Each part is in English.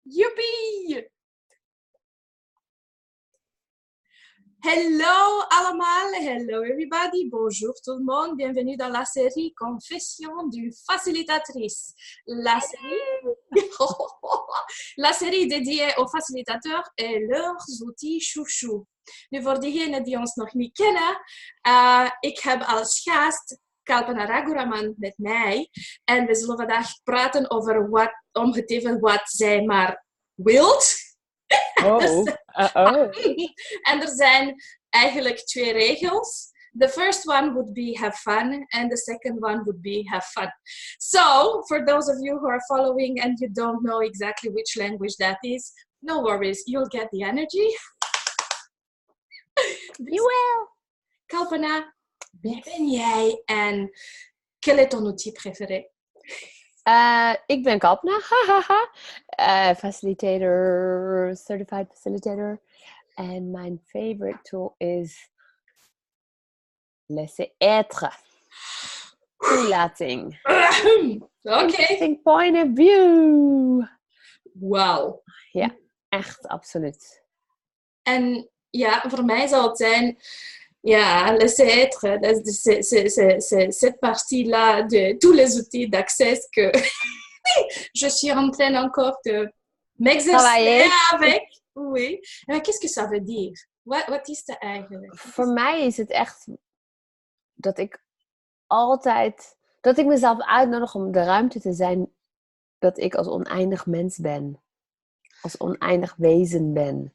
Joepie! Hello allemaal, hello everybody, bonjour tout le monde, bienvenue dans la série Confession du Facilitatrice. La série dédiée aux facilitateurs et leurs outils chouchou. Nu voor diegenen die ons nog niet kennen, ik heb als gast Kalpana Raghuraman met mij en we zullen vandaag praten over wat zij maar wilt. En er zijn eigenlijk 2 regels. The first one would be have fun, and the second one would be have fun. So, for those of you who are following and you don't know exactly which language that is, no worries, you'll get the energy. You will. Kalpana, wie ben jij en quel est ton outil préféré? Ik ben Kalpana, Facilitator, Certified Facilitator. En mijn favorite tool is laisser être. Toelating. Interesting point of view. Wauw. Ja, echt, absoluut. En ja, voor mij zal het zijn... Ja, laisser être, c'est cette partie-là de tous les outils d'access que je suis en train encore de m'exercer avec. Oui. Mais qu'est-ce que ça veut dire? Wat is dat eigenlijk? Voor mij is het echt dat ik altijd... Dat ik mezelf uitnodig om de ruimte te zijn dat ik als oneindig mens ben. Als oneindig wezen ben.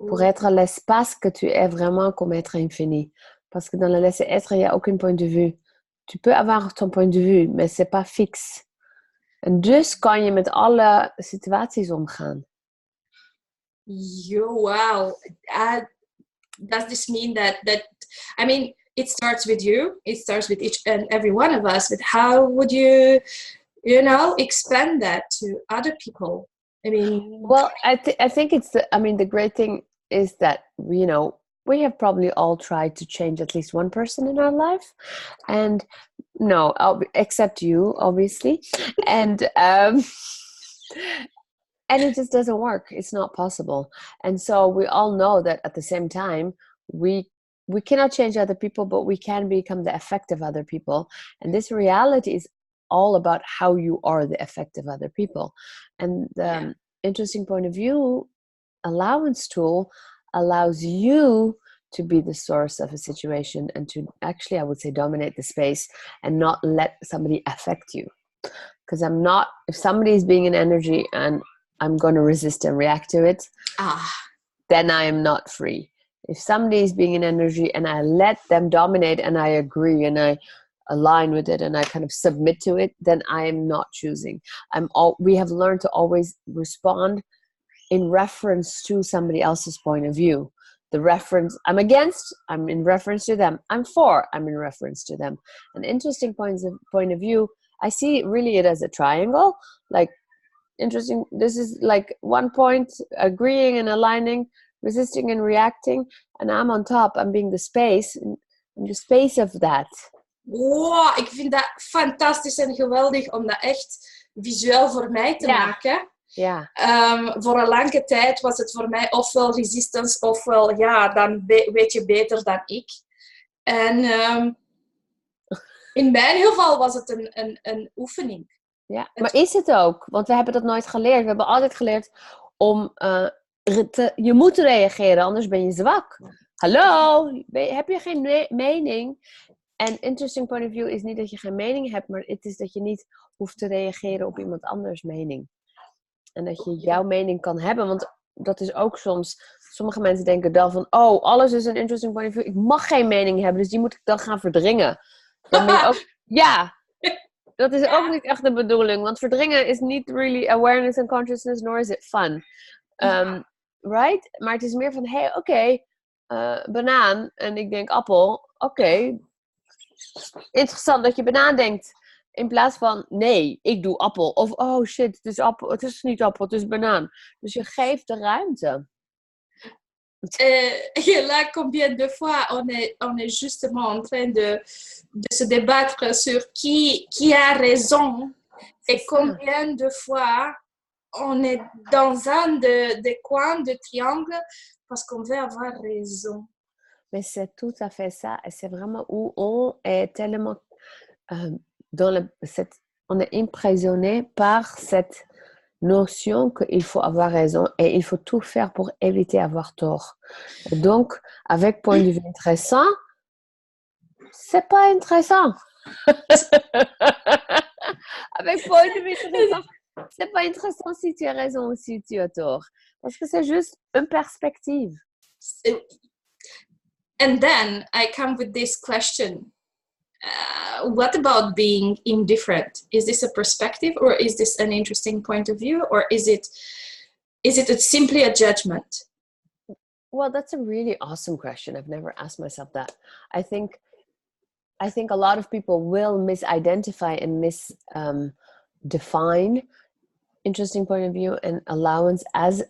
Pour être l'espace que tu es vraiment comme être infini. Parce que dans le laisser-être, il n'y a aucun point de vue. Tu peux avoir ton point de vue, mais c'est pas fixe. En dus kan je met alle situaties omgaan. Yo, wow. Does this mean that I mean, it starts with you. It starts with each and every one of us. But how would you expand that to other people? I mean, well, I think it's the great thing is that, we have probably all tried to change at least one person in our life. And no, except you, obviously. And and it just doesn't work. It's not possible. And so we all know that at the same time, we cannot change other people, but we can become the effect of other people. And this reality is all about how you are the effect of other people. And the interesting point of view allowance tool allows you to be the source of a situation and to actually, I would say, dominate the space and not let somebody affect you. Because if somebody is being an energy and I'm going to resist and react to it, then I am not free. If somebody is being an energy and I let them dominate and I agree and I align with it and I kind of submit to it, then I am not choosing. We have learned to always respond in reference to somebody else's point of view. The reference I'm against, I'm in reference to them. I'm for, I'm in reference to them. An interesting point of view, I see really it as a triangle. Like, interesting, this is like one point, agreeing and aligning, resisting and reacting, and I'm on top, I'm being the space, in the space of that. Wow, ik vind dat fantastisch en geweldig om dat echt visueel voor mij te maken. Ja. Voor een lange tijd was het voor mij ofwel resistance, ofwel dan weet je beter dan ik. En in mijn geval was het een oefening. Ja, maar is het ook? Want we hebben dat nooit geleerd. We hebben altijd geleerd om... je moet reageren, anders ben je zwak. Hallo, heb je geen mening? En interesting point of view is niet dat je geen mening hebt, maar het is dat je niet hoeft te reageren op iemand anders mening. En dat je jouw mening kan hebben, want dat is ook soms... Sommige mensen denken dan van, alles is een interesting point of view. Ik mag geen mening hebben, dus die moet ik dan gaan verdringen. Dan ben je ook... Ja, dat is ook niet echt de bedoeling, want verdringen is niet really awareness and consciousness, nor is it fun. Right? Maar het is meer van, banaan. En ik denk appel. Interessant dat je banaan denkt. In plaats van, nee, ik doe appel. Of, oh shit, het is appel. Het is niet appel, het is banaan. Dus je geeft de ruimte. Là, combien de fois on est justement en train de se débattre sur qui a raison et combien de fois on est dans un des coins de triangle parce qu'on veut avoir raison. Mais c'est tout à fait ça. Et c'est vraiment où on est tellement on est impressionné par cette notion qu'il faut avoir raison et il faut tout faire pour éviter d'avoir tort. Et donc, avec point de vue intéressant, c'est pas intéressant. Avec point de vue intéressant, c'est pas intéressant si tu as raison ou si tu as tort. Parce que c'est juste une perspective. And then I come with this question. What about being indifferent? Is this a perspective, or is this an interesting point of view, or is it simply a judgment? Well, that's a really awesome question. I've never asked myself that. I think a lot of people will misidentify and misdefine interesting point of view and allowance as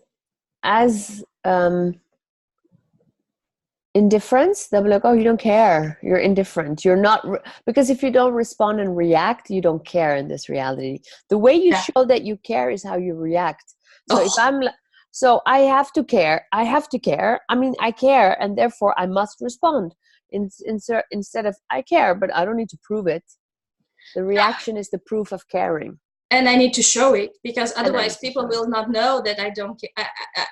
indifference. They'll be like, oh, you don't care, you're indifferent, you're not because if you don't respond and react, you don't care in this reality. The way you show that you care is how you react. So if I have to care, I mean, I care, and therefore I must respond instead of I care, but I don't need to prove it. The reaction is the proof of caring. And I need to show it, because otherwise people will not know that I don't care.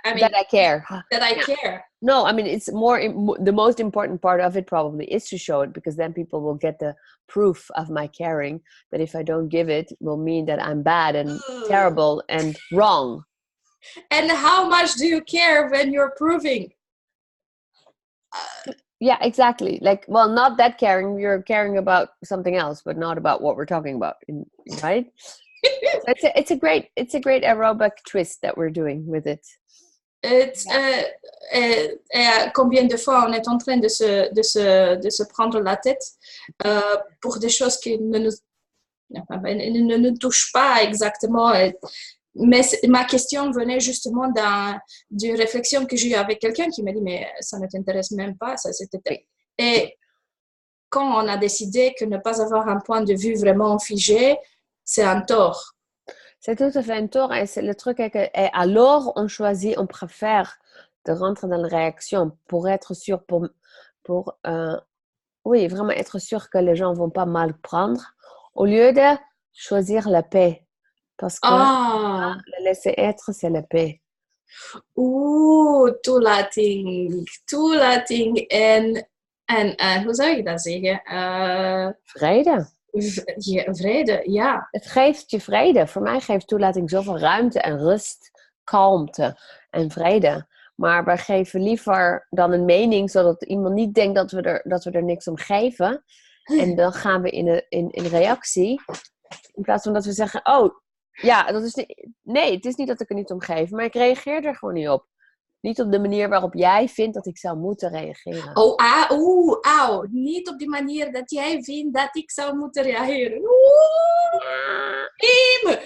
I mean, that I care. That I care. No, I mean, it's the most important part of it probably is to show it, because then people will get the proof of my caring. That if I don't give it, will mean that I'm bad and terrible and wrong. And how much do you care when you're proving? Yeah, exactly. Like, well, not that caring. You're caring about something else, but not about what we're talking about, right? It's a great aerobic twist that we're doing with it. Combien de fois on est en train de se prendre la tête pour des choses qui ne nous touchent pas exactement. Mais ma question venait justement d'une réflexion que j'ai eue avec quelqu'un qui m'a dit, mais ça ne t'intéresse même pas, ça c'était. Et quand on a décidé que ne pas avoir un point de vue vraiment figé, c'est un tort. C'est tout à fait un tort. Et c'est le truc et alors on choisit, on préfère de rentrer dans la réaction pour être sûr, oui, vraiment être sûr que les gens ne vont pas mal prendre, au lieu de choisir la paix. Parce que le laisser être, c'est la paix. Toelating en hoe zou je dat zeggen? Vrede. Vrede, ja. Het geeft je vrede. Voor mij geeft toelating zoveel ruimte en rust, kalmte en vrede. Maar wij geven liever dan een mening, zodat iemand niet denkt dat we er niks om geven. En dan gaan we in reactie. In plaats van dat we zeggen, oh, ja, dat is nee, het is niet dat ik er niet om geef, maar ik reageer er gewoon niet op. Niet op de manier waarop jij vindt dat ik zou moeten reageren. Niet op die manier dat jij vindt dat ik zou moeten reageren.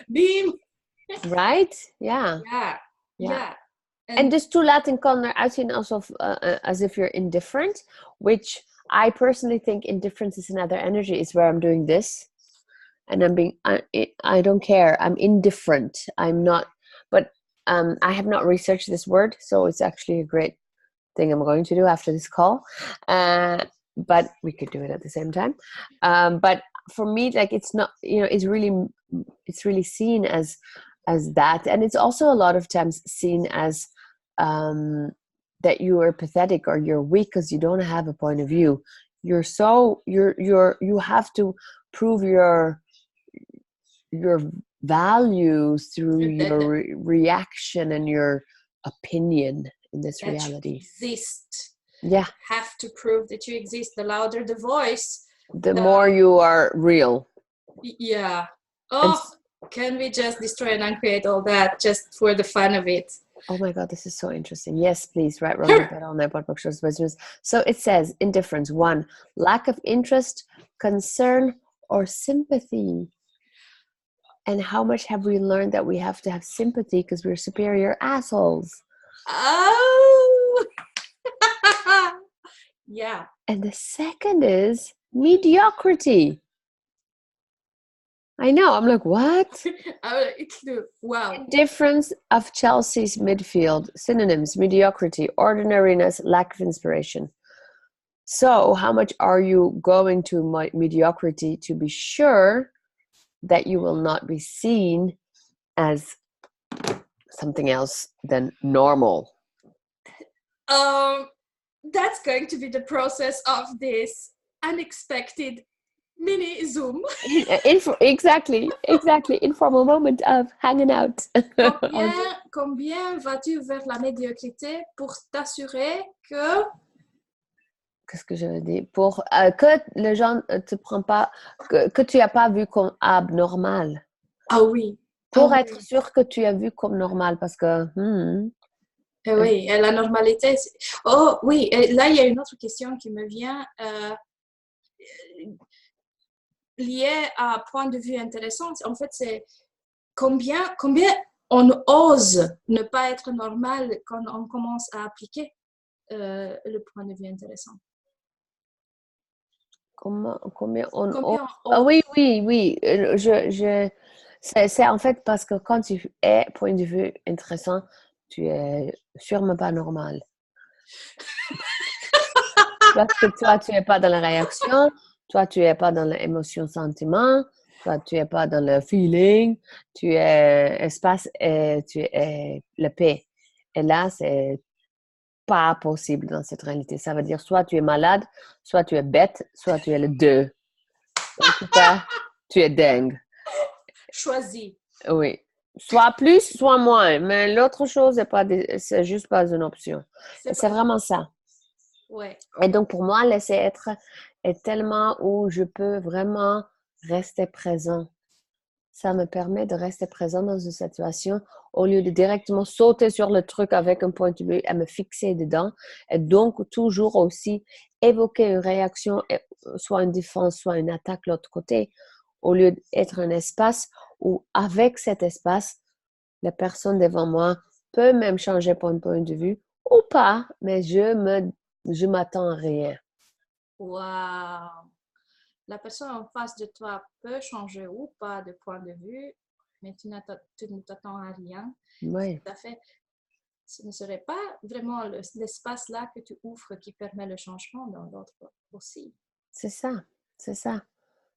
Beam. Right? Ja. Ja. En dus toelating kan eruit zien alsof as if you're indifferent, which I personally think indifference is another energy. Is where I'm doing this, and I don't care. I'm indifferent. I'm not, but I have not researched this word, so it's actually a great thing I'm going to do after this call. But we could do it at the same time. But for me, like, it's not, it's really seen as that, and it's also a lot of times seen as that you are pathetic or you're weak because you don't have a point of view. You have to prove your values through your reaction and your opinion in this reality. Exist. Yeah. Have to prove that you exist. The louder the voice, the more you are real. Yeah. Can we just destroy and uncreate all that just for the fun of it? Oh my God, this is so interesting. Yes, please, write that on there. So it says, indifference. 1, lack of interest, concern, or sympathy. And how much have we learned that we have to have sympathy because we're superior assholes? Oh! Yeah. And the second is mediocrity. I know. I'm like, what? Wow. Difference of Chelsea's midfield. Synonyms: mediocrity, ordinariness, lack of inspiration. So, how much are you going to mediocrity to be sure that you will not be seen as something else than normal? That's going to be the process of this unexpected mini Zoom. Exactly. Informal moment of hanging out. Combien vas-tu vers la médiocrité pour t'assurer que... Qu'est-ce que je veux dire? Pour que les gens ne te prennent pas, que tu n'as pas vu comme abnormal. Ah oui. Pour être sûr que tu as vu comme normal, parce que... oui, la normalité... Oh oui, et là, il y a une autre question qui me vient liée à un point de vue intéressant. En fait, c'est combien on ose ne pas être normal quand on commence à appliquer le point de vue intéressant. Combien on... Ah oui. C'est en fait parce que quand tu es point de vue intéressant, tu es sûrement pas normal. Parce que toi, tu n'es pas dans la réaction, toi, tu n'es pas dans l'émotion, sentiment, toi, tu n'es pas dans le feeling, tu es espace et tu es la paix. Et là, c'est pas possible dans cette réalité. Ça veut dire soit tu es malade, soit tu es bête, soit tu es les deux. En tout cas, tu es dingue. Choisis. Oui. Soit plus, soit moins. Mais l'autre chose, c'est juste pas une option. C'est vraiment ça. Ouais. Et donc, pour moi, laisser être est tellement où je peux vraiment rester présent. Ça me permet de rester présent dans une situation au lieu de directement sauter sur le truc avec un point de vue et me fixer dedans. Et donc, toujours aussi évoquer une réaction, soit une défense, soit une attaque de l'autre côté, au lieu d'être un espace où, avec cet espace, la personne devant moi peut même changer point de vue ou pas, mais je m'attends à rien. Wow! La personne en face de toi peut changer ou pas de point de vue, mais tu ne t'attends à rien. Oui. Tout à fait. Ce ne serait pas vraiment l'espace là que tu ouvres qui permet le changement dans l'autre aussi. C'est ça.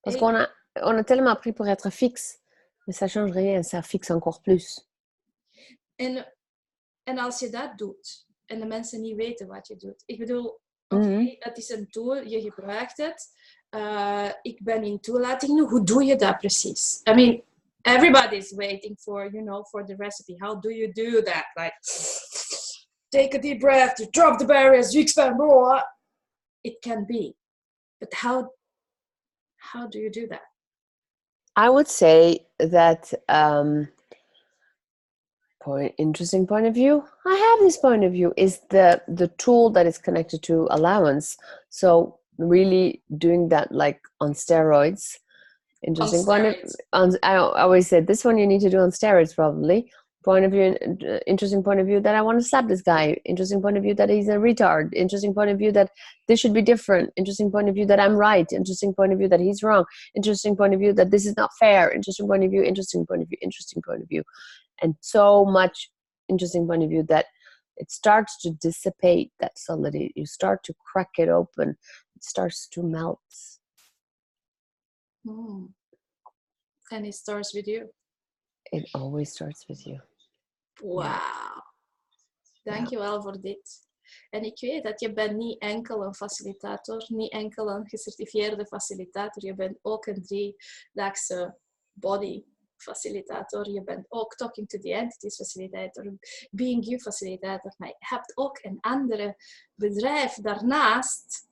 Parce qu'on a tellement appris pour être fixe, mais ça ne change rien, ça fixe encore plus. En als je dat doet en de mensen niet weten wat je doet. Ik bedoel, oké, het is een tool, je gebruikt het. Ik ben in toelating. Hoe doe je dat precies? I mean, everybody's waiting for, for the recipe. How do you do that? Like, take a deep breath, you drop the barriers, you expand more. It can be. But how do you do that? I would say that interesting point of view. I have this point of view is the tool that is connected to allowance. So really doing that like on steroids. Interesting point of I always said this one you need to do on steroids probably. Interesting point of view that I want to slap this guy. Interesting point of view that he's a retard. Interesting point of view that this should be different. Interesting point of view that I'm right. Interesting point of view that he's wrong. Interesting point of view that this is not fair. Interesting point of view, interesting point of view, interesting point of view. And so much interesting point of view that it starts to dissipate that solidity. You start to crack it open. It starts to melt. And it starts with you. It always starts with you. Wauw. Dankjewel voor dit. En ik weet dat je bent niet enkel een facilitator, niet enkel een gecertificeerde facilitator. Je bent ook een 3-daagse body facilitator. Je bent ook Talking to the Entities facilitator, Being You facilitator. Maar je hebt ook een andere bedrijf daarnaast.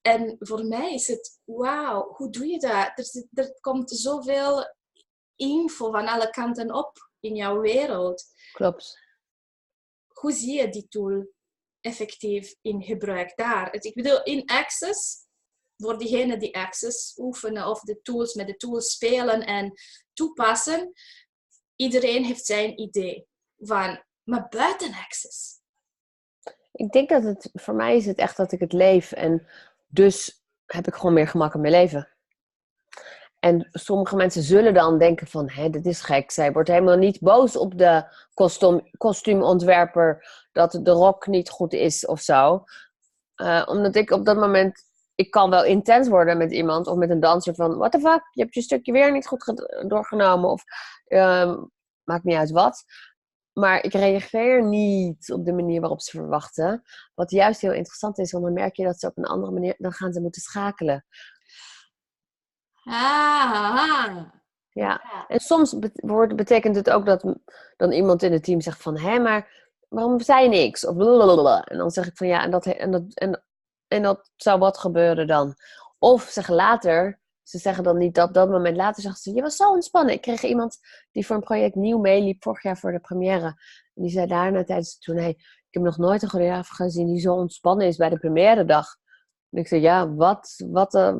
En voor mij is het, wauw, hoe doe je dat? Er komt zoveel info van alle kanten op in jouw wereld. Klopt. Hoe zie je die tool effectief in gebruik daar? Ik bedoel, in Access, voor diegenen die Access oefenen of met de tools spelen en toepassen, iedereen heeft zijn idee van, maar buiten Access. Ik denk dat voor mij is het echt dat ik het leef en dus heb ik gewoon meer gemak in mijn leven. En sommige mensen zullen dan denken van, dit is gek. Zij wordt helemaal niet boos op de kostuumontwerper dat de rok niet goed is of zo. Omdat ik op dat moment, ik kan wel intens worden met iemand of met een danser van, what the fuck, je hebt je stukje weer niet goed doorgenomen of maakt niet uit wat. Maar ik reageer niet op de manier waarop ze verwachten. Wat juist heel interessant is, want dan merk je dat ze op een andere manier, dan gaan ze moeten schakelen. Ja, en soms betekent het ook dat dan iemand in het team zegt van, maar waarom zei je niks? Of blablabla. En dan zeg ik van ja, en dat zou wat gebeuren dan. Of zeggen later, ze zeggen dan niet dat moment later, zeggen ze, je was zo ontspannen. Ik kreeg iemand die voor een project nieuw meeliep vorig jaar voor de première. En die zei daarna tijdens de tournee, ik heb nog nooit een choreograaf gezien die zo ontspannen is bij de première dag. En ik zei, ja,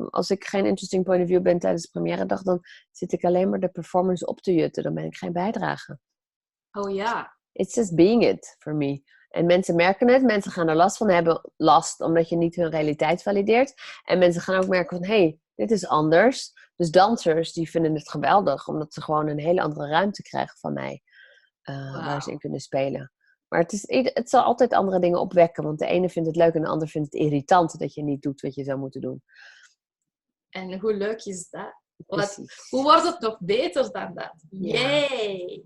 als ik geen interesting point of view ben tijdens de première dag, dan zit ik alleen maar de performance op te jutten. Dan ben ik geen bijdrage. Oh ja. It's just being it for me. En mensen merken het, mensen gaan er last van hebben, omdat je niet hun realiteit valideert. En mensen gaan ook merken van, dit is anders. Dus dansers, die vinden het geweldig, omdat ze gewoon een hele andere ruimte krijgen van mij. Waar ze in kunnen spelen. Maar het zal altijd andere dingen opwekken. Want de ene vindt het leuk en de ander vindt het irritant dat je niet doet wat je zou moeten doen. En hoe leuk is dat? Hoe wordt het nog beter dan dat? Yay!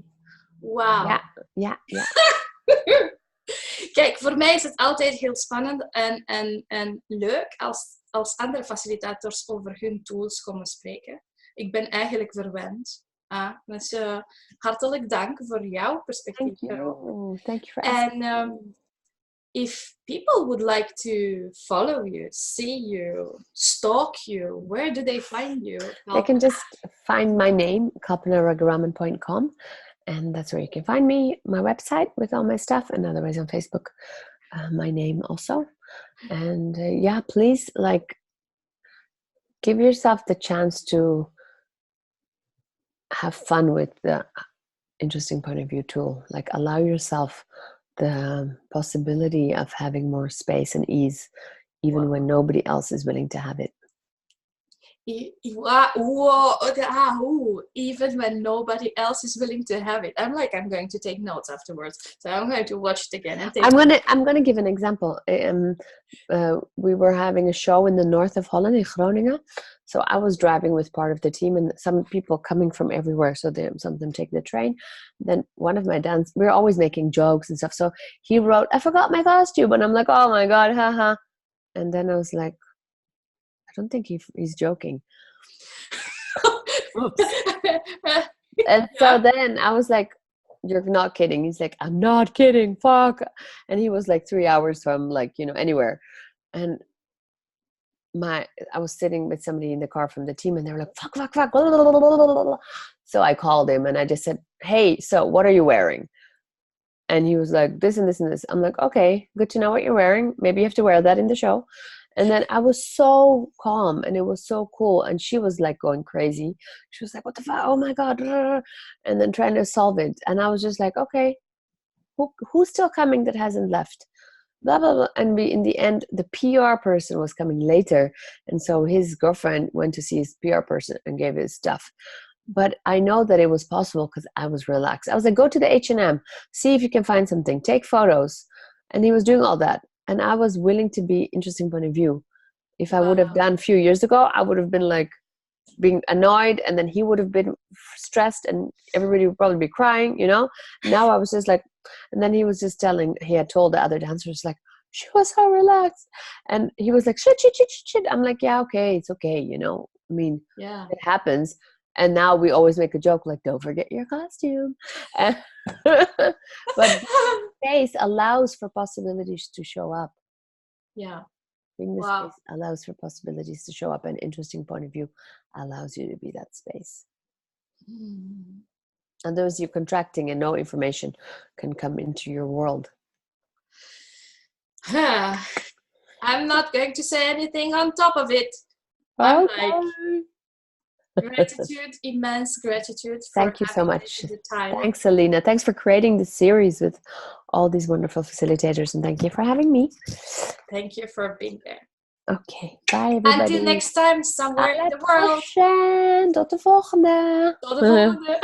Wauw. Ja. Kijk, voor mij is het altijd heel spannend en leuk als andere facilitators over hun tools komen spreken. Ik ben eigenlijk verwend. Dus hartelijk dank voor jouw perspectief. Thank you for asking. En if people would like to follow you, see you, stalk you, where do they find you? They can just find my name, kalpanaraghuraman.com. And that's where you can find me, my website with all my stuff, and otherwise on Facebook, my name also. And please, give yourself the chance to have fun with the interesting point of view tool. Allow yourself the possibility of having more space and ease, even when nobody else is willing to have it. Even when nobody else is willing to have it. I'm going to take notes afterwards. So I'm going to watch it again. I'm gonna give an example. We were having a show in the north of Holland, in Groningen. So I was driving with part of the team, and some people coming from everywhere. So some of them take the train. Then one of my dancers, we're always making jokes and stuff. So he wrote, "I forgot my costume," and I'm like, "Oh my god, haha!" And then I was like, I don't think he's joking. And so then I was like, "You're not kidding." He's like, "I'm not kidding, fuck." And he was 3 hours from anywhere. And I was sitting with somebody in the car from the team, and they were like, fuck. Blah, blah, blah, blah, blah. So I called him and I just said, "Hey, so what are you wearing?" And he was like, "This and this and this." I'm like, "Okay, good to know what you're wearing. Maybe you have to wear that in the show." And then I was so calm, and it was so cool. And she was going crazy. She was like, "What the fuck? Oh my God." And then trying to solve it. And I was just like, okay, who's still coming that hasn't left? Blah, blah, blah. And in the end, the PR person was coming later. And so his girlfriend went to see his PR person and gave his stuff. But I know that it was possible because I was relaxed. I was like, go to the H&M, see if you can find something, take photos. And he was doing all that. And I was willing to be interesting point of view. If I would have done a few years ago, I would have been being annoyed, and then he would have been stressed, and everybody would probably be crying, Now I was just and then he was just he had told the other dancers, she was so relaxed. And he was like, shit. I'm like, yeah, okay, it's okay, I mean, yeah, it happens. And now we always make a joke, don't forget your costume. But space allows for possibilities to show up. Yeah. Being the space allows for possibilities to show up. An interesting point of view allows you to be that space. And those you're contracting and no information can come into your world. I'm not going to say anything on top of it. Okay. Gratitude, immense gratitude. Thank you so much. Thanks, Alina. Thanks for creating this series with all these wonderful facilitators, and thank you for having me. Thank you for being there. Oké, bye everybody. Until next time, somewhere À in la the world. prochaine. Tot de volgende. Tot de volgende.